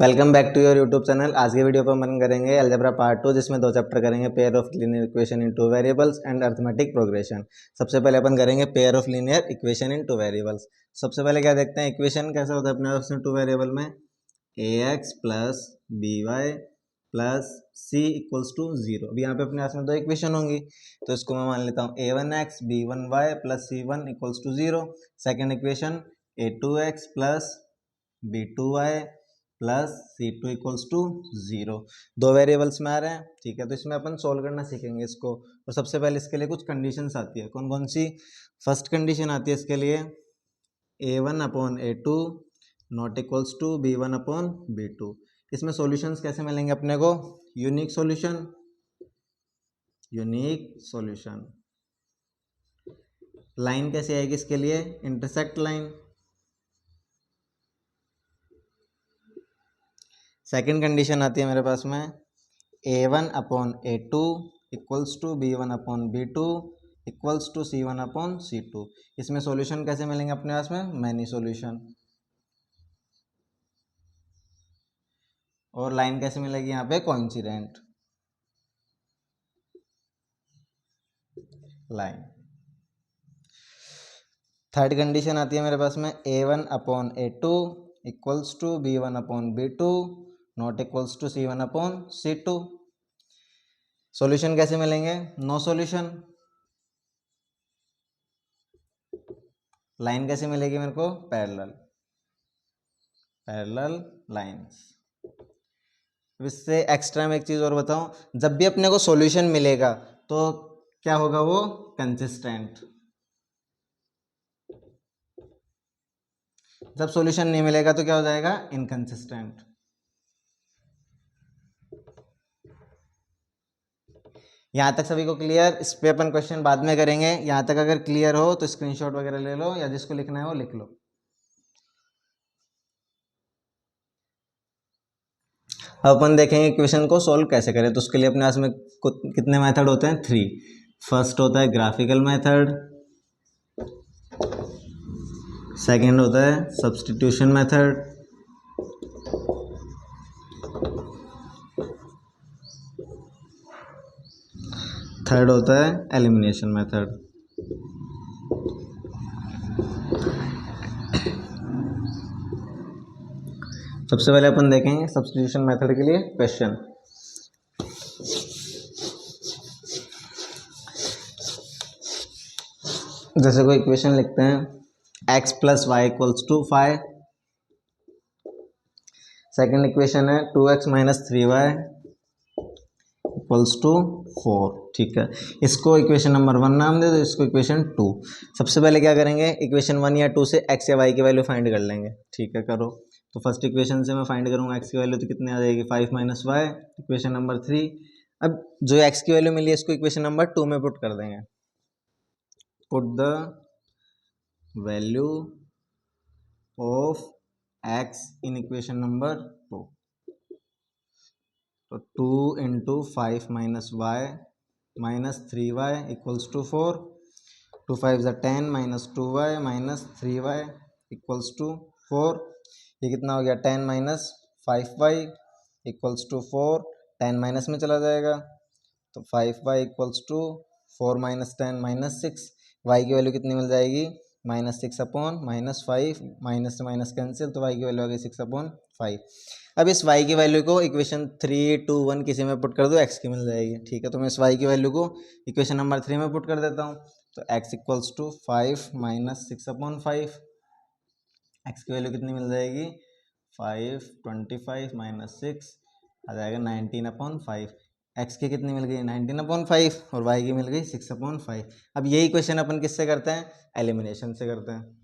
Welcome back to your YouTube channel. आज के video पर हम करेंगे अलजेब्रा पार्ट 2, जिसमें दो चैप्टर करेंगे, pair of linear equation in two variables and arithmetic progression. सबसे पहले अपन करेंगे pair of linear equation in two variables. सबसे पहले क्या देखते हैं, इक्वेशन कैसा होता है अपने पास टू वेरिएबल में, ax plus b y plus c equals to 0। अब यहाँ पे अपने पास में दो इक्वेशन होंगी, तो इसको मैं मान लेता हूँ a1x b1y plus c1 equals to 0। Second equation a2x plus b2y plus c2 equals to 0। दो वेरिएबल्स में आ रहे हैं, ठीक है। तो इसमें अपन सोल्व करना सीखेंगे इसको। और सबसे पहले इसके लिए कुछ कंडीशंस आती है। कौन कौन सी? फर्स्ट कंडीशन आती है इसके लिए, a1 upon a2 not equals to b1 upon b2। इसमें सॉल्यूशंस कैसे मिलेंगे अपने को? Unique solution, unique solution. Line कैसे आएगी इसके लिए? Intersect line. सेकेंड कंडीशन आती है मेरे पास में, a1 upon a2 equals to b1 upon b2 equals to c1 upon c2। इसमें सॉल्यूशन कैसे मिलेंगे अपने पास में? Many solution. और लाइन कैसे मिलेगी यहाँ पे? Coincident line. थर्ड कंडीशन आती है मेरे पास में, a1 upon a2 equals to b1 upon b2 not equals to c1 upon c2। Solution कैसे मिलेंगे? No solution. लाइन कैसे मिलेगी मेरे को? Parallel, parallel lines. इससे एक्स्ट्रा में एक चीज और बताऊं, जब भी अपने को सॉल्यूशन मिलेगा तो क्या होगा? वो कंसिस्टेंट। जब सॉल्यूशन नहीं मिलेगा तो क्या हो जाएगा? इनकंसिस्टेंट। यहां तक सभी को क्लियर? इस पे अपन क्वेश्चन बाद में करेंगे। यहां तक अगर क्लियर हो तो स्क्रीनशॉट वगैरह ले लो, या जिसको लिखना है वो लिख लो। अब अपन देखेंगे क्वेश्चन को सॉल्व कैसे करें। तो उसके लिए अपने पास में कितने मेथड होते हैं? 3। फर्स्ट होता है ग्राफिकल मेथड, सेकेंड होता है सब्स्टिट्यूशन मेथड, थर्ड होता है एलिमिनेशन मेथड। सबसे पहले अपन देखेंगे सब्स्टिट्यूशन मेथड के लिए क्वेश्चन। जैसे कोई इक्वेशन लिखते हैं, x plus y equals to 5। Second equation है 2x minus 3y equals to 4। ठीक है, इसको इक्वेशन नंबर 1 नाम दे दो, इसको इक्वेशन 2। सबसे पहले क्या करेंगे, इक्वेशन 1 या 2 से x या y की वैल्यू फाइंड कर लेंगे। ठीक है, करो। तो फर्स्ट इक्वेशन से मैं फाइंड करूंगा x की वैल्यू, तो कितने आ जाएगी? 5 माइनस वाई। Equation number 3। अब जो x की वैल्यू मिली है इसको इक्वेशन नंबर 2 में पुट कर देंगे। Put the value of x in equation number 2। तो 2 into 5 minus y minus 3y equals to 4। 2 5 ज़ा 10 minus 2y minus 3y equals to 4। ये कितना हो गया? 10 minus 5y equals to 4। 10 minus में चला जाएगा, तो 5y equals to 4 minus 10 minus 6। y की वैल्यू कितनी मिल जाएगी? Minus 6 upon minus 5। माइनस से माइनस कैंसिल, तो y की वैल्यू आ गई 6 अपॉन 5। अब इस y की वैल्यू को इक्वेशन 3, 2, 1 किसी में पुट कर दो, x की मिल जाएगी। ठीक है, तो मैं इस y की वैल्यू को इक्वेशन नंबर 3 में पुट कर देता हूँ। तो x equals to 5 minus 6 upon 5। x की वैल्यू कितनी मिल जाएगी? 5, 25 माइनस 6 आ जाएगा 19 अपॉन 5। x की कितनी मिल गई? 19 अपॉन 5, और y की मिल गई 6 अपॉन 5। अब यही क्वेश्चन अपन किससे करते हैं? एलिमिनेशन से करते हैं।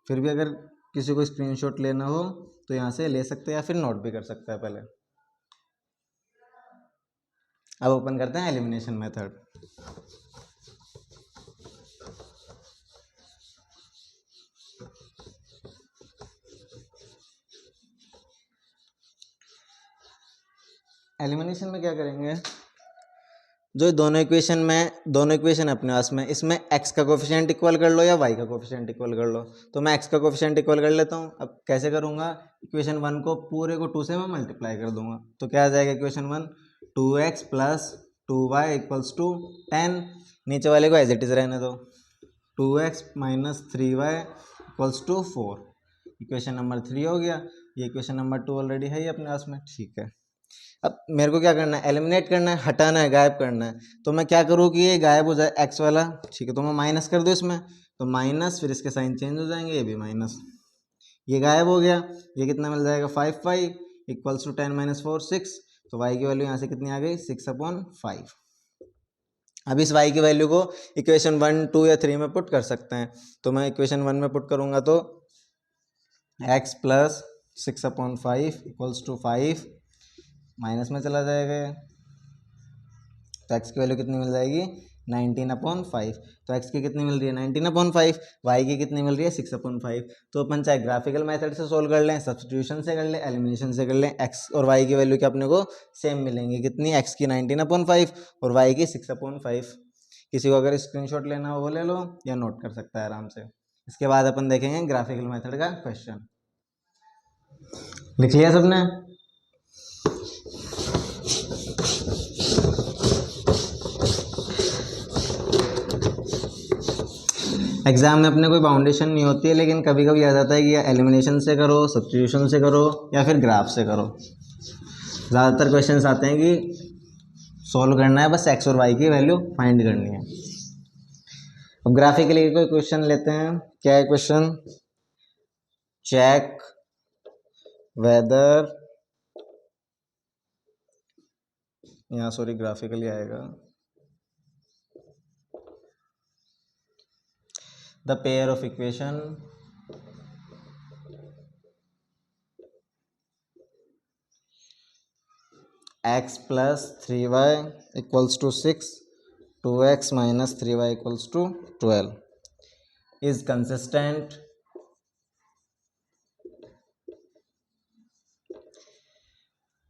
फिर भी अगर किसी को स्क्रीनशॉट लेना हो तो यहाँ से ले सकते हैं, या फिर नोट भी कर सकता है पहले। अब ओपन करते हैं एलिमिनेशन मेथड। एलिमिनेशन में क्या करेंगे, जो ये दोनों इक्वेशन अपने पास में, इसमें x का कोफिशिएंट इक्वल कर लो या y का कोफिशिएंट इक्वल कर लो। तो मैं x का कोफिशिएंट इक्वल कर लेता हूँ। अब कैसे करूँगा, इक्वेशन 1 को पूरे को 2 से मैं मल्टीप्लाई कर दूंगा। तो क्या आ जाएगा equation 1, 2x plus 2y equals to 10, नीचे वाले को एज इट इज़ रहने दो, 2x minus 3y equals to 4। Equation number 3 हो गया। ये इक्वेशन नंबर 2 ऑलरेडी है ही अपने पास में, ठीक है। अब मेरे को क्या करना है, एलिमिनेट करना है, हटाना है, गायब करना है। तो मैं क्या करूँ कि ये गायब हो जाए एक्स वाला, ठीक है। तो मैं माइनस कर दूँ इसमें, तो माइनस, फिर इसके साइन चेंज हो जाएंगे, ये भी माइनस, ये गायब हो गया। ये कितना मिल जाएगा, 5y इक्वल्स टू 10 माइनस 4 6। तो y की वैल्यू यहाँ से कितनी आ गई, 6/5। अब इस y की वैल्यू को इक्वेशन 1 2 या 3 में पुट कर सकते हैं। तो मैं इक्वेशन 1 में पुट करूँगा तो x plus 6/5 equals to 5, minus में चला जाएगा, तो x की वैल्यू कितनी मिल जाएगी, 19/5। तो x की कितनी मिल रही है, 19/5, y की कितनी मिल रही है, 6/5। तो अपन चाहे ग्राफिकल मेथड से सोल्व कर लें, सब्स्टिट्यूशन से कर लें, एलिमिनेशन से कर लें, x और y की वैल्यू क्या अपने को सेम मिलेंगी, कितनी, x की 19/5 और y की 6/5। किसी को अगर स्क्रीनशॉट लेना हो वो ले लो या नोट कर सकता है आराम से। इसके बाद अपन देखेंगे ग्राफिकल मेथड का क्वेश्चन। लिख लिया सबने? एग्जाम में अपने कोई बाउंडेशन नहीं होती है, लेकिन कभी कभी आ जाता है कि या एलिमिनेशन से करो, सब्स्टिट्यूशन से करो, या फिर ग्राफ से करो। ज़्यादातर क्वेश्चंस आते हैं कि सॉल्व करना है, बस एक्स और वाई की वैल्यू फाइंड करनी है। अब ग्राफिकली कोई क्वेश्चन लेते हैं। क्या है क्वेश्चन, चेक वेदर, यहाँ सॉरी ग्राफिकली आएगा, the pair of equation x plus 3y equals to 6, 2x minus 3y equals to 12 is consistent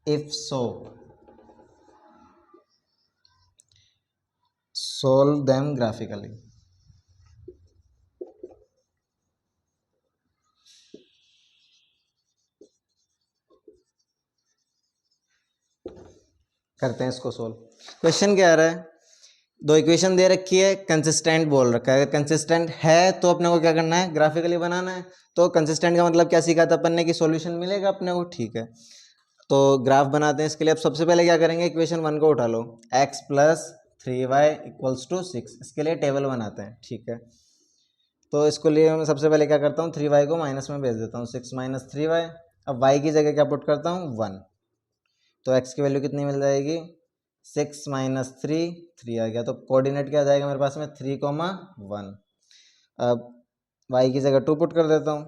if so solve them graphically। करते हैं इसको सोल्व। क्वेश्चन क्या आ रहा है, दो इक्वेशन दे रखी है, कंसिस्टेंट बोल रखा है। अगर कंसिस्टेंट है तो अपने को क्या करना है, ग्राफिकली बनाना है। तो कंसिस्टेंट का मतलब क्या सीखा था अपन ने कि सॉल्यूशन मिलेगा अपने को, ठीक है। तो ग्राफ बनाते हैं इसके लिए। अब सबसे पहले क्या करेंगे, इक्वेशन 1 को उठा लो, x plus 3y equals to 6, इसके लिए टेबल बनाते हैं, ठीक है। तो इसको लिए मैं सबसे पहले क्या करता हूँ, 3y को माइनस में भेज देता हूँ, 6 माइनस 3y। अब y की जगह क्या पुट करता हूँ, 1। तो x की वैल्यू कितनी मिल जाएगी, 6 माइनस 3 आ गया। तो कोऑर्डिनेट क्या आ जाएगा मेरे पास में, 3,1। अब y की जगह 2 पुट कर देता हूँ,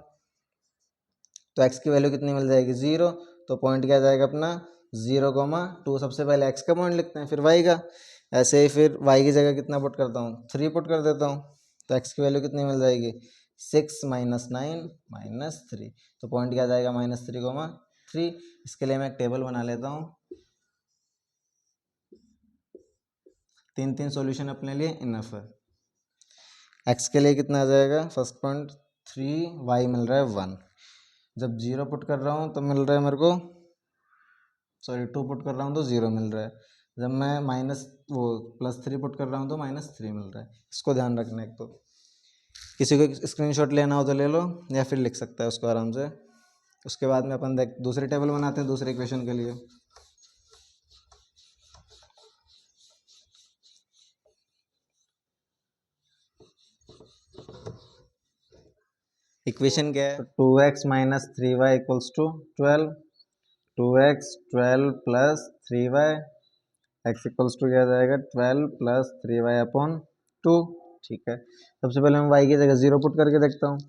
तो x की वैल्यू कितनी मिल जाएगी, 0। तो पॉइंट क्या आ जाएगा अपना, 0,2। सबसे पहले x का पॉइंट लिखते हैं, फिर y का। ऐसे ही फिर y की जगह कितना पुट करता हूँ, 3 पुट कर देता हूँ। तो x की वैल्यू कितनी मिल जाएगी, 6 माइनस 9 माइनस 3। तो पॉइंट क्या आ जाएगा, -3,3। इसके लिए मैं एक टेबल बना लेता हूँ। 3 सॉल्यूशन अपने लिए इनफ है। x के लिए कितना आ जाएगा, फर्स्ट पॉइंट 3, y मिल रहा है 1। जब 0 पुट कर रहा हूँ तो मिल रहा है मेरे को, सॉरी 2 पुट कर रहा हूँ तो 0 मिल रहा है। जब मैं +3 पुट कर रहा हूँ तो -3 मिल रहा है। इसको ध्यान रखना है। एक तो किसी को स्क्रीनशॉट लेना हो तो ले लो, या फिर लिख सकता है उसको आराम से। उसके बाद में अपन दूसरी टेबल बनाते हैं दूसरे इक्वेशन के लिए। इक्वेशन क्या है, 2x minus 3y equals to 12, 2x 12 plus 3y, x equals to क्या आ जाएगा, 12 प्लस 3y अपॉन 2, ठीक है। सबसे पहले मैं y की जगह 0 पुट करके देखता हूँ,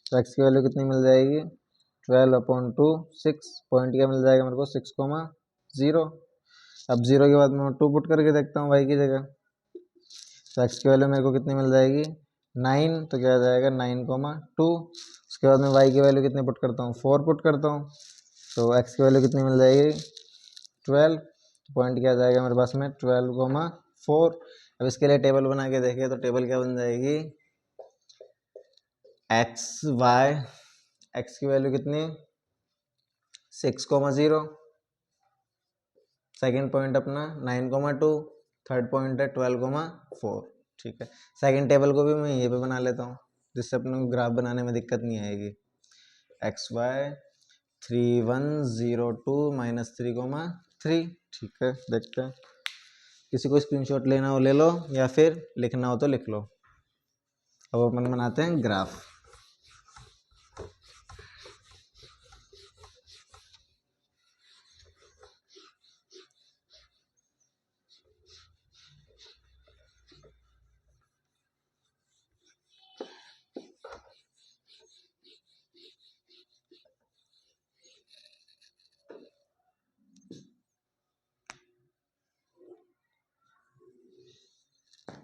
तो x की वैल्यू कितनी मिल जाएगी, 12/2 6। पॉइंट क्या मिल जाएगा मेरे को, 6,0। अब 0 के बाद मैं 2 पुट करके देखता हूँ y की जगह, तो x की वैल्यू मेरे को कितनी मिल जाएगी, 9। तो क्या आ जाएगा, 9,2। उसके बाद मैं y की वैल्यू कितनी पुट करता हूँ, 4 पुट करता हूँ, तो x की वैल्यू कितनी मिल जाएगी, 12। तो पॉइंट क्या आ जाएगा मेरे पास में 12,4। अब इसके लिए टेबल बना के देखें तो टेबल क्या बन जाएगी, एक्स वाई, एक्स की वैल्यू कितनी 6,0, सेकेंड पॉइंट अपना 9,2, थर्ड पॉइंट है 12,4। ठीक है, सेकेंड टेबल को भी मैं ये पे बना लेता हूँ जिससे अपने को ग्राफ बनाने में दिक्कत नहीं आएगी। X y 3,1,0,2 -3,3। ठीक है, देखते हैं, किसी को स्क्रीनशॉट लेना हो ले लो या फिर लिखना हो तो लिख लो। अब अपन बनाते हैं ग्राफ।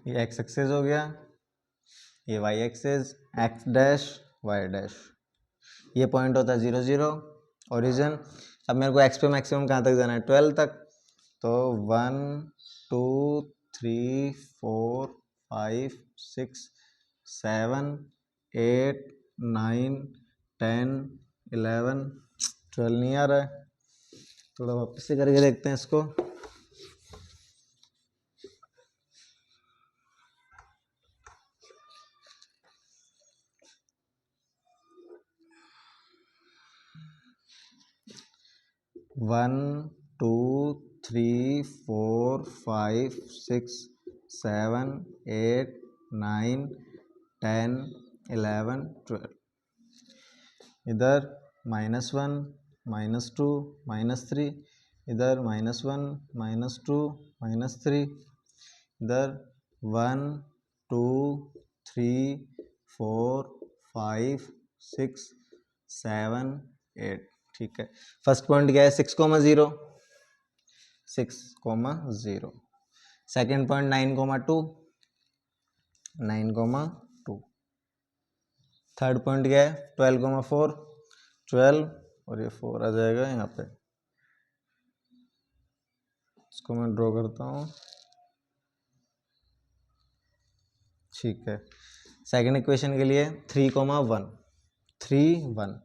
ये एक्स एक्सेस हो गया, ये y axis, x dash y dash, ये पॉइंट होता है 0, 0 ओरिजिन। अब मेरे को एक्स पे मैक्सिमम कहाँ तक जाना है 12 तक, तो 1 2 3 4 5 6 7 8 9 10 11 12 नहीं आ रहा है, थोड़ा वापस से करके देखते हैं इसको। वन 2 3 4 5 6 7 8 9 10 11 12, इधर -1 -2 -3, इधर -1 -2 -3, इधर 1 2 3 4 5 6 7 8। ठीक है, फर्स्ट पॉइंट क्या है 6,0, 6,0। Second point 9,2, 9,2। थर्ड पॉइंट क्या है 12,4, 12 और ये 4 आ जाएगा यहाँ पे। इसको मैं ड्रॉ करता हूँ। ठीक है, सेकेंड इक्वेशन के लिए 3,1, 3,1,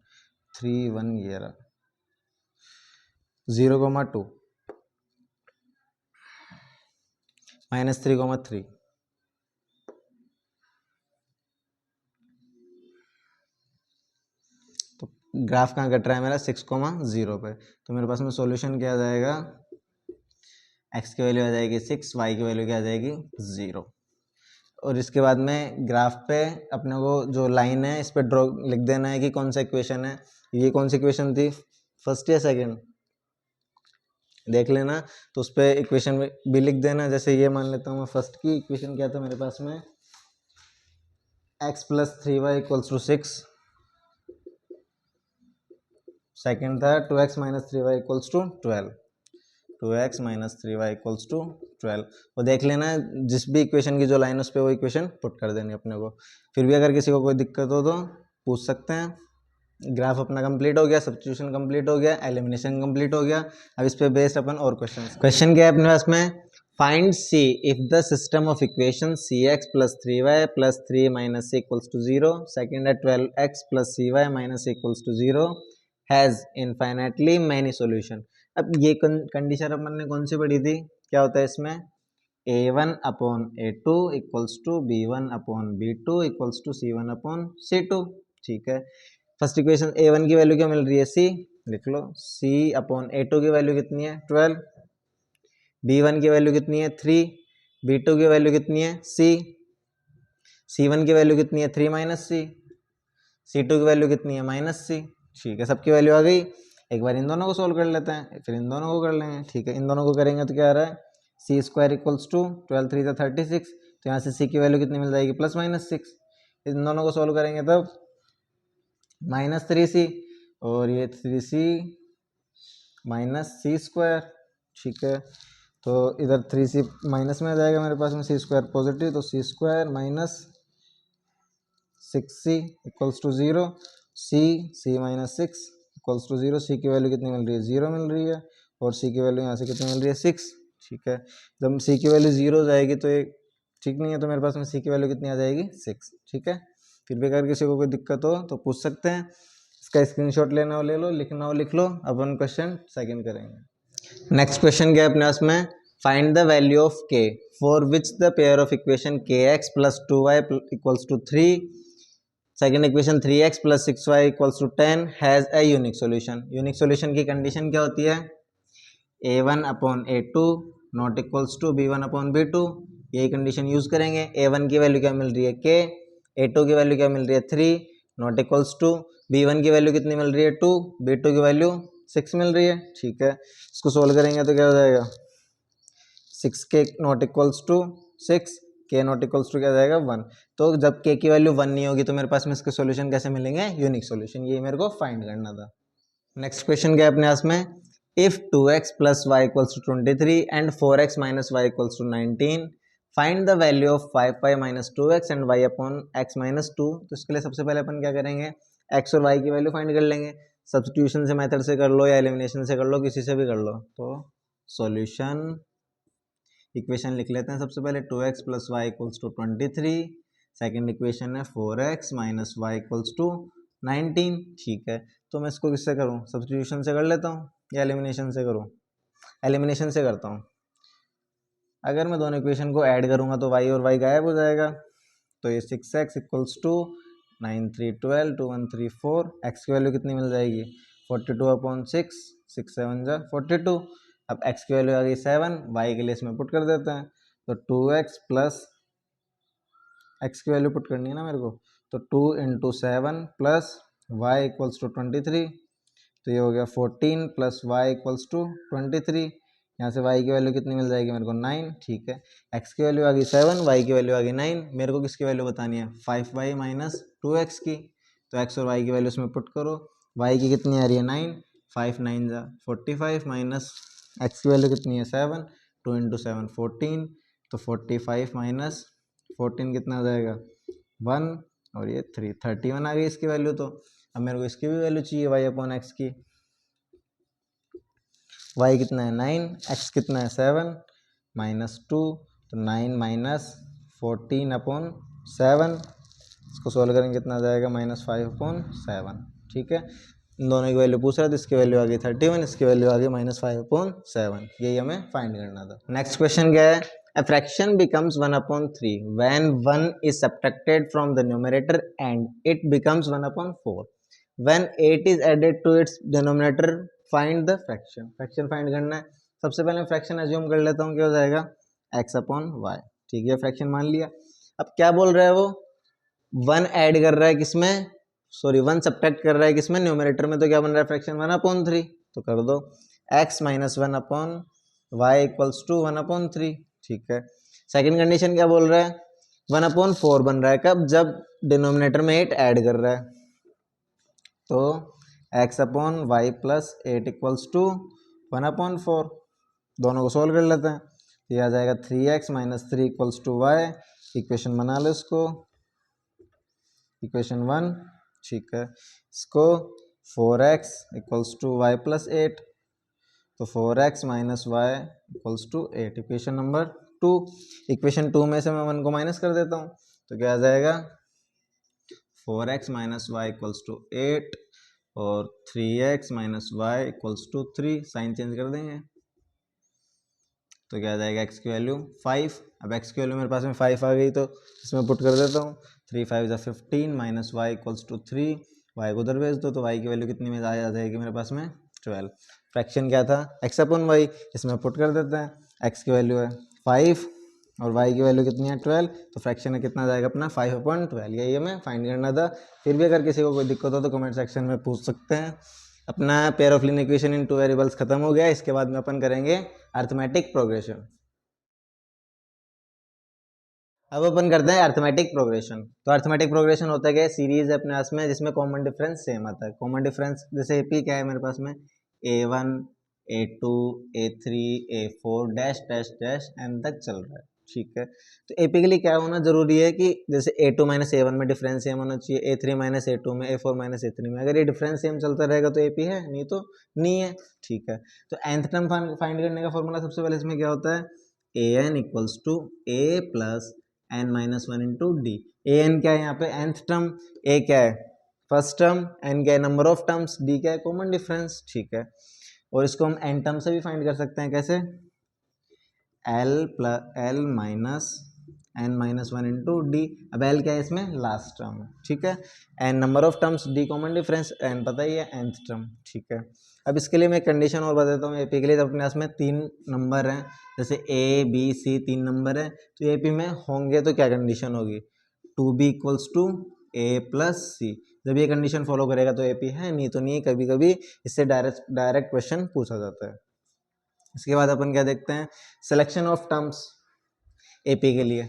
3,1 ये रहा, 0,2 -3,3, तो ग्राफ कहाँ कट रहा है मेरा 6,0 पे, तो मेरे पास में सॉल्यूशन क्या आ जाएगा, x की वैल्यू आ जाएगी 6, y की वैल्यू क्या आ जाएगी 0। और इसके बाद में ग्राफ पे अपने को जो लाइन है इस पे ड्रॉ लिख देना है कि कौन सा इक्वेशन है, ये कौन सी इक्वेशन थी, फर्स्ट या सेकंड देख लेना, तो उस पर इक्वेशन भी लिख देना। जैसे ये मान लेता हूँ मैं, फर्स्ट की इक्वेशन क्या था मेरे पास में, x + 3y = 6, सेकेंड था 2x - 3y = 12, 2x - 3y = 12। वो देख लेना जिस भी इक्वेशन की जो लाइन उस पर वो इक्वेशन पुट कर देनी अपने को। फिर भी अगर किसी को कोई दिक्कत हो तो पूछ सकते हैं। ग्राफ अपना कंप्लीट हो गया, सब्स्टिट्यूशन कंप्लीट हो गया, एलिमिनेशन कंप्लीट हो गया। अब इस पे बेस्ड अपन और क्वेश्चन क्या है अपने पास में, find see if the system of equation cx + 3y + 3 - c = 0, second है 12x + cy - c = 0 has infinitely many solution. अब ये कंडीशन अपन ने कौन सी पढ़ी थी, क्या होता है इसमें, a1/a2 = b1/b2 = c1/c2। ठीक है, फर्स्ट इक्वेशन a1 की वैल्यू क्या मिल रही है c, लिख लो, c/a2 की वैल्यू कितनी है 12, b1 की वैल्यू कितनी है 3, b2 की वैल्यू कितनी है c, c1 की वैल्यू कितनी है 3 - c, c2 की वैल्यू कितनी है -c। ठीक है, सबकी वैल्यू आ गई। एक बार इन दोनों को सोल्व कर लेते हैं, फिर इन दोनों को कर लेंगे। ठीक है, इन दोनों को करेंगे तो क्या आ रहा है, c² = 12 3 36, तो यहाँ से c की वैल्यू कितनी मिल जाएगी +/6। इन दोनों को सोल्व करेंगे तब -3c और ये 3c - c²। ठीक है, तो इधर 3c माइनस में आ जाएगा मेरे पास में, c² पॉजिटिव, तो c² - 6c = 0, c - 6 = 0, c की वैल्यू कितनी मिल रही है 0 मिल रही है, और सी की वैल्यू यहाँ से कितनी मिल रही है 6, ठीक है। जब सी की वैल्यू 0 हो जाएगी तो ये ठीक नहीं है, तो मेरे पास में सी की वैल्यू कितनी आ जाएगी 6, ठीक है। फिर भी अगर किसी को कोई दिक्कत हो तो पूछ सकते हैं, इसका स्क्रीनशॉट लेना हो ले लो, लिखना हो लिख लो। अपन क्वेश्चन सेकंड करेंगे। नेक्स्ट क्वेश्चन क्या है अपने पास में, find the value of k for which the pair of equation kx plus 2y equals to 3, second equation 3x plus 6y equals to 10 has a unique solution. Unique solution की condition क्या होती है, a1 upon a2 not equals to b1 upon b2। यही condition use करेंगे। a1 की value क्या मिल रही है k, a2 की वैल्यू क्या मिल रही है 3 नॉट इक्वल्स टू b1 की वैल्यू कितनी मिल रही है 2, b2 की वैल्यू 6 मिल रही है, ठीक है। इसको सोल्व करेंगे तो क्या हो जाएगा 6k not equals to 6, k not equals to क्या जाएगा 1। तो जब k की वैल्यू 1 नहीं होगी तो मेरे पास में इसके सॉल्यूशन कैसे मिलेंगे, यूनिक सॉल्यूशन। ये मेरे को फाइंड करना था। नेक्स्ट क्वेश्चन क्या है अपने पास में, if 2x plus y equals to 23 and 4x minus y equals to 19 find the value of 5y minus 2x and y upon x minus 2। तो इसके लिए सबसे पहले अपन क्या करेंगे, x और y की वैल्यू फाइंड कर लेंगे। सब्स्टिट्यूशन से मेथड से कर लो या एलिमिनेशन से कर लो, किसी से भी कर लो। तो सॉल्यूशन इक्वेशन लिख लेते हैं सबसे पहले, 2x plus y equals to 23, second equation है 4x minus y equals to 19, ठीक है। तो मैं इसको किससे करूँ, सब्स्टिट्यूशन से कर लेता हूँ या एलिमिनेशन से करूँ, एलिमिनेशन से करता हूँ। अगर मैं दोनों इक्वेशन को ऐड करूँगा तो y और y गायब हो जाएगा। तो ये 6x इक्वल्स टू 9 3 12 2 1 3 4, x की वैल्यू कितनी मिल जाएगी 42 अपॉन 6, 6 7 जा 42। अब x की वैल्यू आ गई 7, y के लिए इसमें पुट कर देते हैं। तो 2x प्लस x की वैल्यू पुट करनी है ना मेरे को, तो 2 into 7 plus y equals to 23, तो ये हो गया 14 प्लस वाई इक्वल्स टू 23। यहाँ से y की वैल्यू कितनी मिल जाएगी मेरे को 9, ठीक है। x की वैल्यू आ गई 7, y की वैल्यू आ गई 9, मेरे को किसकी वैल्यू बतानी है 5y माइनस 2x की। तो x और y की वैल्यू इसमें पुट करो, y की कितनी आ रही है 9, 5 9 जा 45 माइनस x की वैल्यू कितनी है 7, 2 इंटू 7 14, तो 45 माइनस 14 कितना आ जाएगा 1, और ये 3 31 आ गई इसकी वैल्यू। तो अब मेरे को इसकी भी वैल्यू चाहिए y अपॉन एक्स की। y कितना है 9, x कितना है 7 माइनस 2, तो 9 माइनस 14 अपॉन 7, इसको सोल्व करेंगे कितना आ जाएगा -5 अपॉन 7, ठीक है। इन दोनों की वैल्यू पूछ रहा है, तो इसकी वैल्यू आ गई 31, इसकी वैल्यू आ गई -5 अपॉन 7। यही हमें फाइंड करना था। नेक्स्ट क्वेश्चन क्या है, a fraction becomes 1 upon 3 when 1 is subtracted from the numerator and it becomes 1 upon 4 when 8 is added to its denominator find the fraction। Fraction find करना है। सबसे पहले फ्रैक्शन एज्यूम कर लेता हूँ, क्या हो जाएगा x अपॉन y, ठीक है। फ्रैक्शन मान लिया। अब क्या बोल रहा है वो, 1 ऐड कर रहा है किसमें, सॉरी 1 सब्ट्रैक्ट कर रहा है किसमें, न्यूमरेटर में। तो क्या बन रहा है फ्रैक्शन 1 अपॉन 3, तो कर दो x minus 1 upon y equals to 1 upon 3, ठीक है। सेकंड कंडीशन क्या बोल रहा है, 1 अपॉन 4 बन रहा है कब, जब डिनोमिनेटर में 8 ऐड कर रहा है। तो x upon y plus 8 equals to 1 upon 4, दोनों को सोल्व कर लेते हैं। तो यह आ जाएगा 3x minus 3 equals to y, equation बना लो इसको, इक्वेशन 1, ठीक है। इसको 4x equals to Y plus 8, तो 4x minus y equals to 8, equation number 2। Equation 2 में से मैं 1 को माइनस कर देता हूँ, तो क्या आ जाएगा 4x minus y equals to 8 और 3x minus y equals to 3, sign change कर देंगे। तो क्या आ जाएगा x की वैल्यू 5। अब x की वैल्यू मेरे पास में 5 आ गई, तो इसमें पुट कर देता हूँ, 3 5 15 minus y equals to 3, y को उधर भेज दो, तो y की वैल्यू कितनी में आ जाएगी मेरे पास में 12। फ्रैक्शन क्या था x अपॉन वाई, इसमें पुट कर देते हैं, x की वैल्यू है 5 और y की वैल्यू कितनी है 12, तो फ्रैक्शन में कितना जाएगा अपना 5 अपॉन 12। यही हमें फाइंड करना था। फिर भी अगर किसी को कोई दिक्कत हो तो कमेंट सेक्शन में पूछ सकते हैं। अपना pair of linear equation in 2 variables खत्म हो गया। इसके बाद में अपन करेंगे अरिथमेटिक प्रोग्रेशन। अब अपन करते हैं अरिथमेटिक प्रोग्रेशन। तो अरिथमेटिक प्रोग्रेशन होता है क्या, सीरीज है अपने पास में जिसमें कॉमन डिफरेंस सेम आता है। कॉमन डिफरेंस जैसे एपी क्या है मेरे पास में, a1 a2 a3 a4 dash dash dash N तक चल रहा है, ठीक है। तो एपी के लिए क्या होना जरूरी है कि जैसे A2 माइनस A1 में डिफरेंस सेम होना चाहिए, A3 माइनस A2 में, A4 माइनस A3 में। अगर ये डिफरेंस सेम चलता रहेगा तो एपी है, नहीं तो नहीं है। ठीक है, तो nth टर्म फाइंड करने का फॉर्मूला सबसे पहले इसमें क्या होता है, an equals to a plus n minus one into d. an क्या है यहाँ पे, nth टर्म, a क्या है फर्स्ट टर्म, n क्या है नंबर ऑफ टर्म्स, d क्या है कॉमन डिफरेंस। ठीक है, और इसको हम n टर्म से भी फाइंड कर सकते हैं, कैसे, l minus n minus one into d. अब एल क्या है इसमें, लास्ट टर्म। ठीक है, n number of terms, d common difference, n पता ही है nth टर्म। ठीक है, अब इसके लिए मैं कंडीशन और बताता हूँ। एपी के लिए तो अपने पास में 3 नंबर हैं, जैसे ए बी सी 3 नंबर है, तो एपी में होंगे तो क्या कंडीशन होगी, 2b equals to A plus C. जब ये कंडीशन फॉलो करेगा तो एपी है, नहीं तो नहीं है। कभी कभी इससे डायरेक्ट क्वेश्चन पूछा जाता है। इसके बाद अपन क्या देखते हैं, सिलेक्शन ऑफ टर्म्स एपी के लिए,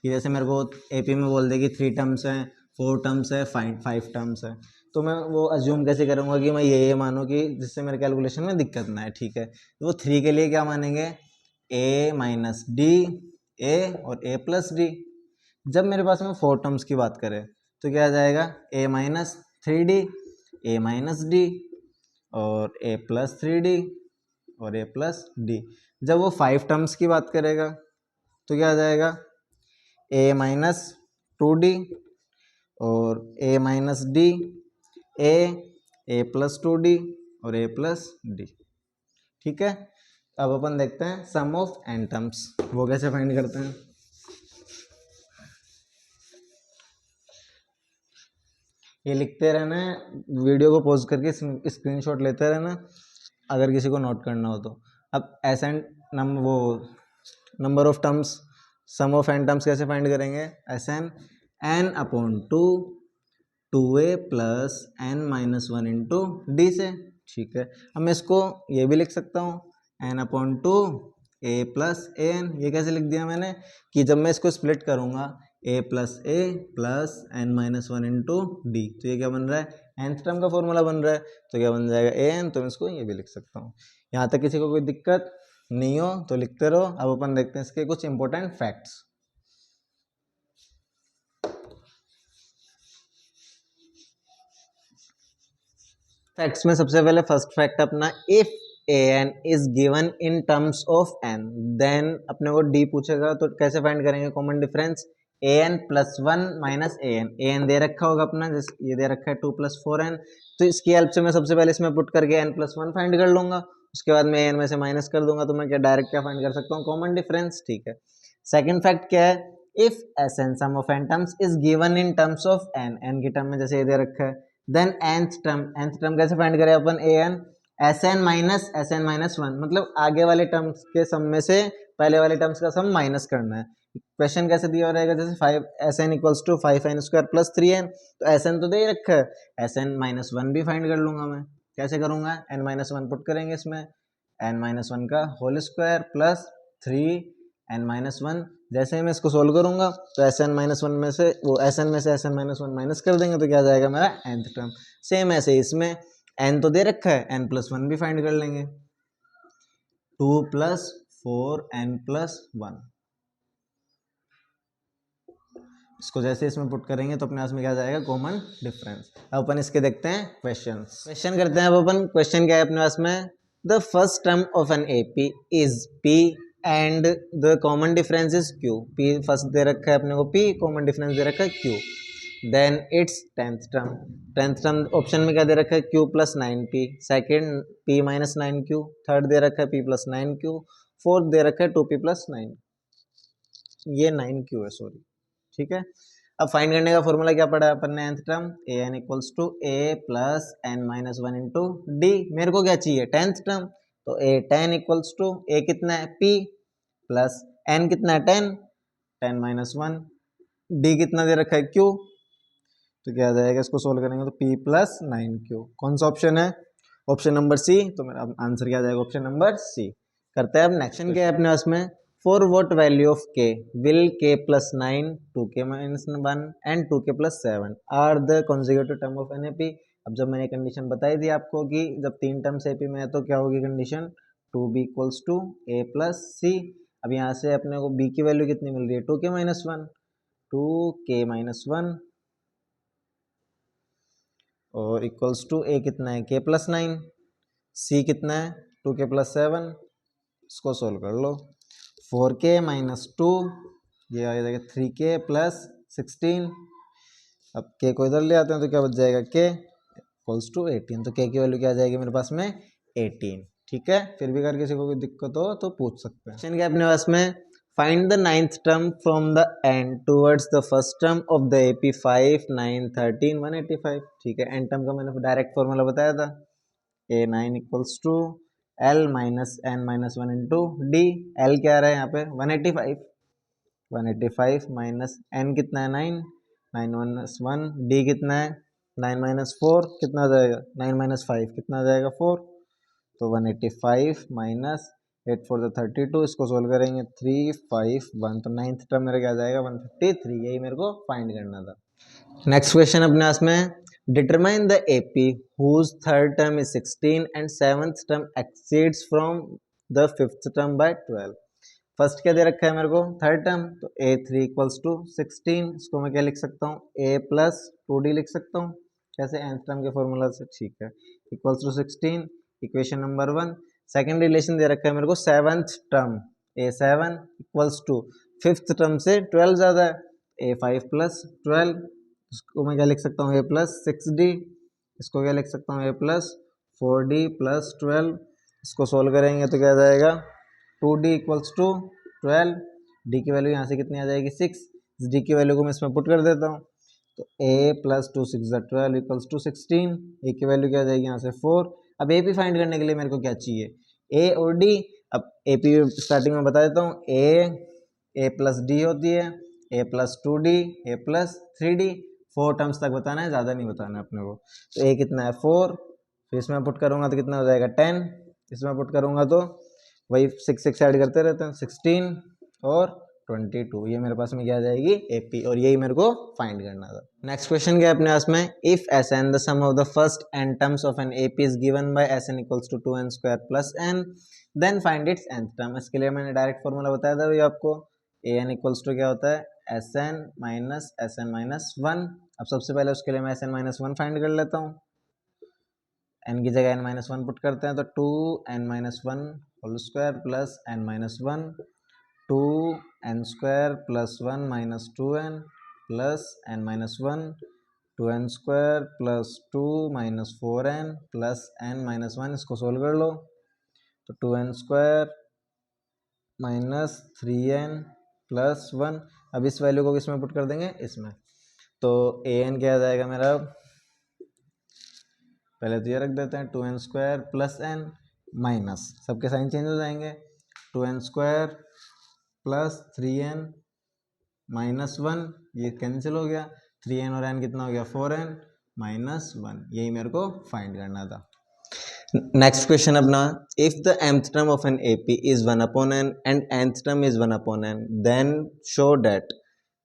कि जैसे मेरे को एपी में बोल दे कि 3 टर्म्स हैं, 4 टर्म्स है, 5 टर्म्स है, तो मैं वो अज्यूम कैसे करूँगा कि मैं ये मानूँ कि जिससे मेरे कैलकुलेशन में दिक्कत ना है। ठीक है, तो वो 3 के लिए क्या मानेंगे, ए माइनस डी ए और ए प्लस डी। जब मेरे पास में 4 टर्म्स की बात करें तो क्या आ जाएगा, ए माइनस 3D, ए माइनस डी और ए प्लस 3D और ए प्लस डी। जब वो 5 टर्म्स की बात करेगा तो क्या आ जाएगा, ए माइनस 2D और ए माइनस डी, ए प्लस 2D और ए प्लस डी। ठीक है, अब अपन देखते हैं सम ऑफ एन टर्म्स, वो कैसे फाइंड करते हैं। ये लिखते रहना है, वीडियो को पॉज करके स्क्रीनशॉट लेते रहना अगर किसी को नोट करना हो तो। अब एस एन वो number of terms, sum of n terms कैसे फाइंड करेंगे, s n upon 2a plus n minus one into d से। ठीक है, अब मैं इसको ये भी लिख सकता हूँ, n upon 2 a plus a n. ये कैसे लिख दिया मैंने, कि जब मैं इसको स्प्लिट करूँगा a plus a plus n minus one into d, तो ये क्या बन रहा है, nth टर्म का फॉर्मूला बन रहा है, तो क्या बन जाएगा ए एन। तो मैं इसको ये भी लिख सकता हूँ। यहाँ तक किसी को कोई दिक्कत नहीं हो तो लिखते रहो। अब अपन देखते हैं इसके कुछ इंपॉर्टेंट फैक्ट्स। फैक्ट्स में सबसे पहले फर्स्ट फैक्ट अपना, if a n is given in terms of n then अपने को डी पूछेगा तो कैसे फाइंड करेंगे common difference, a n plus one minus a n दे रखा होगा अपना, जैसे ये दे रखा है 2 प्लस 4n, तो इसकी हेल्प से मैं सबसे पहले इसमें पुट करके एन प्लस वन फाइंड कर लूंगा, उसके बाद मैं एन में से माइनस कर दूंगा, तो मैं क्या डायरेक्ट क्या फाइंड कर सकता हूँ, कॉमन डिफरेंस। ठीक है, सेकंड फैक्ट क्या है, if s n sum of n terms is given in terms of n की टर्म में जैसे ये दे रखा है, देन nth टर्म कैसे फाइंड करें अपन, एस एन माइनस वन, मतलब आगे वाले टर्म्स के सम में से पहले वाले टर्म्स का सम माइनस करना है। क्वेश्चन कैसे दिया रहेगा, जैसे 5 s n equals to 5n square plus 3n, तो एस एन तो दे ही रखा है, एस एन माइनस वन भी फाइंड कर लूंगा मैं। कैसे करूंगा, एन माइनस वन पुट करेंगे इसमें, एन माइनस वन का whole square plus 3n minus one. जैसे ही मैं इसको सोल्व करूंगा तो एस एन माइनस वन में से वो एस एन में से s n minus one minus कर देंगे, तो क्या आ जाएगा मेरा nth टर्म। सेम ऐसे इसमें n तो दे रखा है, n प्लस वन भी फाइंड कर लेंगे, 2 प्लस 4n प्लस वन। इसको जैसे इसमें पुट करेंगे तो अपने पास में क्या जाएगा, कॉमन डिफरेंस। अब अपन इसके देखते हैं क्वेश्चन करते हैं। अब अपन क्वेश्चन क्या है अपने पास में, the first term of an AP is p and the common difference is q। p first दे रखा है अपने को p, कॉमन डिफरेंस दे रखा है q। Then its tenth term option में क्या दे रखा है, q plus 9p, second p minus 9q, third दे रखा है p प्लस 9q, फोर्थ दे रखा है 2p प्लस 9, ये 9q है सॉरी। ठीक है, अब फाइंड करने का फॉर्मूला क्या पड़ा है अपन ने, nth term a n equals to A plus n minus one into d. मेरे को क्या चाहिए, 10th टर्म, तो ए 10 इक्वल्स टू ए कितना है p प्लस एन कितना है 10 माइनस वन, डी कितना दे रखा है q, तो क्या आ जाएगा, इसको सोल्व करेंगे तो p प्लस 9q। कौन सा ऑप्शन है, ऑप्शन नंबर सी। तो मेरा आंसर क्या आ जाएगा, ऑप्शन नंबर सी। करते हैं अब नेक्स्ट क्या है अपने पास में, for what value of k will k plus 9, 2k minus 1 and 2k plus 7 are the consecutive term of NAP। अब जब मैंने कंडीशन बताई थी आपको कि जब 3 टर्म्स एपी में है तो क्या होगी condition, 2b equals to a plus C. अब यहाँ से अपने को b की वैल्यू कितनी मिल रही है, 2k minus one, 2k minus one और इक्वल्स टू a कितना है, k प्लस 9, c कितना है 2k प्लस 7, इसको सोल्व कर लो। 4k माइनस 2, ये आ जाएगा 3k प्लस 16। अब k को इधर ले आते हैं तो क्या बच जाएगा, k इक्वल्स टू 18। तो k की वैल्यू क्या आ जाएगी मेरे पास में, 18। ठीक है, फिर भी अगर किसी को कोई दिक्कत हो तो पूछ सकते हैं। क्वेश्चन क्या अपने पास में, find the 9th term from the end towards the first term of the AP 5, 9, 13, 185। ठीक है, एंड टर्म का मैंने डायरेक्ट फॉर्मूला बताया था, A9 equals to L minus N minus 1 into d. L क्या आ रहा है यहाँ पे 185, 185 माइनस N कितना है 9, 9 माइनस 1, डी कितना है 9 माइनस 4 कितना आ जाएगा, 9 माइनस 5 कितना आ जाएगा 4। तो 185 माइनस 8 4 द 32, इसको सोल्व करेंगे 3 5 1, तो 9th टर्म मेरा क्या आ जाएगा 153। यही मेरे को फाइंड करना था। नेक्स्ट क्वेश्चन अपने पास में, determine the AP whose third term is 16 and 7th term exceeds from the 5th term by 12। First क्या दे रखा है मेरे को, थर्ड टर्म, तो A3 इक्वल्स टू 16, इसको मैं क्या लिख सकता हूँ, A प्लस 2D लिख सकता हूँ, कैसे, nth टर्म के फॉर्मूला से। ठीक है, equals to 16, equation number 1। Second relation दे रखा है मेरे को, 7th term A7 equals to 5th term से 12 ज़्यादा है, A5 प्लस 12, इसको मैं क्या लिख सकता हूँ, A प्लस 6D, इसको क्या लिख सकता हूँ, A प्लस 4D प्लस 12, इसको सोल्व करेंगे तो क्या आ जाएगा 2D इक्वल्स टू 12, D की वैल्यू यहाँ से कितनी आ जाएगी 6, D की वैल्यू को मैं इसमें पुट कर देता हूँ, तो A plus 2 6 12 equals to 16, A की वैल्यू क्या आ जाएगी यहाँ से 4। अब AP फाइंड करने के लिए मेरे को क्या चाहिए, A और D। अब AP स्टार्टिंग में बता देता हूँ, A प्लस D होती है, A plus 2D, A plus 3D, 4 terms तक बताना है, ज़्यादा नहीं बताना है अपने को। तो A कितना है 4, फिर इसमें पुट करूँगा तो कितना हो जाएगा 10, इसमें पुट करूँगा तो वही 6 6 ऐड करते रहते हैं, 16 और 22, ये मेरे पास में क्या आ जाएगी AP, और यही मेरे को फाइंड करना था। नेक्स्ट क्वेश्चन क्या है अपने पास में, if Sn the sum of the first n terms of an AP is given by Sn equals to 2n square plus n, then find its nth term. इसके लिए मैंने डायरेक्ट फॉर्मूला बताया था भाई आपको, an इक्वल्स टू क्या होता है Sn माइनस 1। अब सबसे पहले उसके लिए मैं Sn माइनस 1 फाइंड कर लेता हूँ, n की जगह n माइनस 1 पुट करते हैं, तो 2n minus 1 whole square plus n minus 1, 2n square plus 1 minus 2n plus n minus 1, 2n square plus 2 minus 4n plus n minus 1, इसको सोल्व कर लो, तो 2n square minus 3n plus 1। अब इस value को किसमें पुट कर देंगे, इसमें, तो an क्या आ जाएगा मेरा, पहले तो ये रख देते हैं 2n square plus n minus, सबके साइन चेंज हो जाएंगे, 2n square plus 3n minus 1, ये कैंसिल हो गया, 3n और n कितना हो गया 4n माइनस 1, यही मेरे को फाइंड करना था। नेक्स्ट क्वेश्चन अपना, if the mth term of an AP is 1 upon n and nth term is 1 upon n, then show that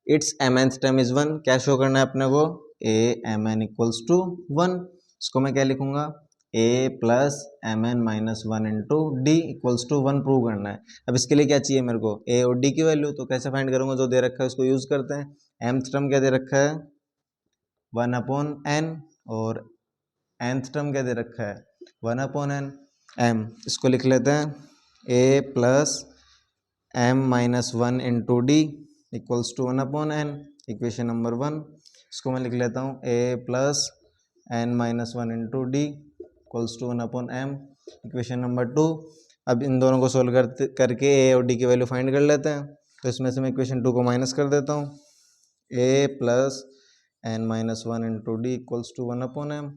its mnth term is 1। क्या शो करना है अपने को, a mn इक्वल्स टू 1, इसको मैं क्या लिखूंगा, a plus m n minus 1 into d equals to 1 prove करना है। अब इसके लिए क्या चाहिए मेरे को, a और d की वैल्यू, तो कैसे फाइंड करूंगा, जो दे रखा है उसको यूज करते हैं। mth टर्म क्या दे रखा है 1 अपॉन n, और nth टर्म क्या दे रखा है 1 अपॉन n, m, इसको लिख लेते हैं a plus m minus 1 into d equals to 1 upon n, equation number 1। इसको मैं लिख लेता हूँ a plus n minus 1 into d equals to 1 upon m, equation number 2। अब इन दोनों को सोल्व करके a और d की वैल्यू फाइंड कर लेते हैं, तो इसमें से मैं इक्वेशन 2 को माइनस कर देता हूँ, a plus n minus 1 into d equals to 1 upon m,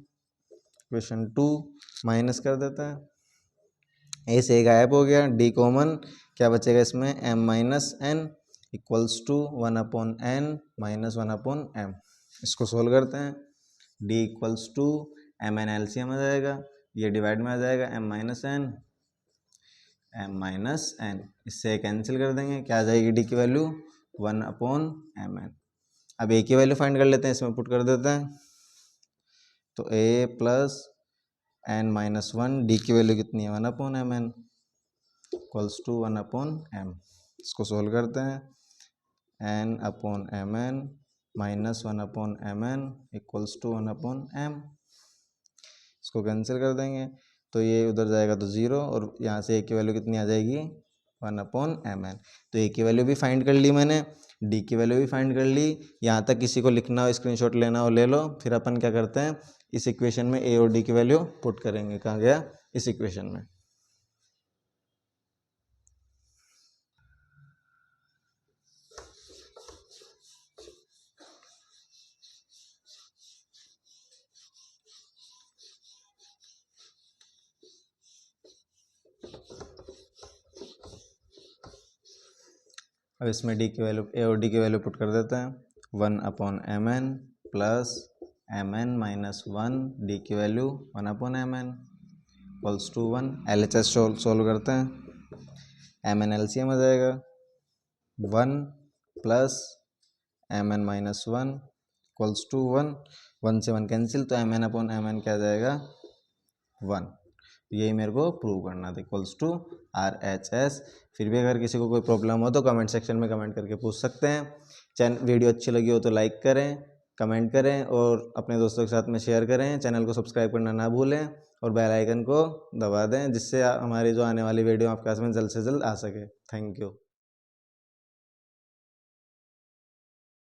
equation 2 minus कर देते हैं, a से गायब हो गया, d कॉमन, क्या बचेगा इसमें m minus n equals to 1 upon n minus 1 upon m। इसको सोल्व करते हैं, d equals to M N LCM आ जाएगा, ये डिवाइड में आ जाएगा m माइनस n, इससे कैंसिल कर देंगे, क्या आ जाएगी d की वैल्यू 1 अपॉन एम एन। अब a की वैल्यू फाइंड कर लेते हैं, इसमें पुट कर देते हैं, तो a plus n minus 1, d की वैल्यू कितनी है 1 upon M n equals to 1 upon m। इसको सोल्व करते हैं, n upon M n minus 1 upon M n equals to 1 upon m. इसको कैंसिल कर देंगे तो ये उधर जाएगा तो 0 और यहाँ से a की वैल्यू कितनी आ जाएगी 1 अपॉन एम एन। तो a की वैल्यू भी फाइंड कर ली मैंने, d की वैल्यू भी फाइंड कर ली। यहाँ तक किसी को लिखना हो स्क्रीनशॉट लेना हो ले लो। फिर अपन क्या करते हैं इस इक्वेशन में a और d की वैल्यू पुट करेंगे। कहाँ गया इस इक्वेशन में। अब इसमें d की वैल्यू a और d की वैल्यू पुट कर देते हैं। 1 upon M n plus m n minus 1 d की value 1 upon M n equals to 1। LHS solve करते हैं, एम एन LCM आ जाएगा 1 plus m n minus 1 equals to 1। 1 से 1 कैंसिल तो m n upon M n क्या आ जाएगा 1। यही मेरे को प्रूव करना था इक्वल्स टू RHS। फिर भी अगर किसी को कोई प्रॉब्लम हो तो कमेंट सेक्शन में कमेंट करके पूछ सकते हैं। वीडियो अच्छी लगी हो तो लाइक करें, कमेंट करें और अपने दोस्तों के साथ में शेयर करें। चैनल को सब्सक्राइब करना ना भूलें और बेल आइकन को दबा दें जिससे हमारी जो आने वाली वीडियो आपके पास में जल्द से जल्द आ सके। Thank you.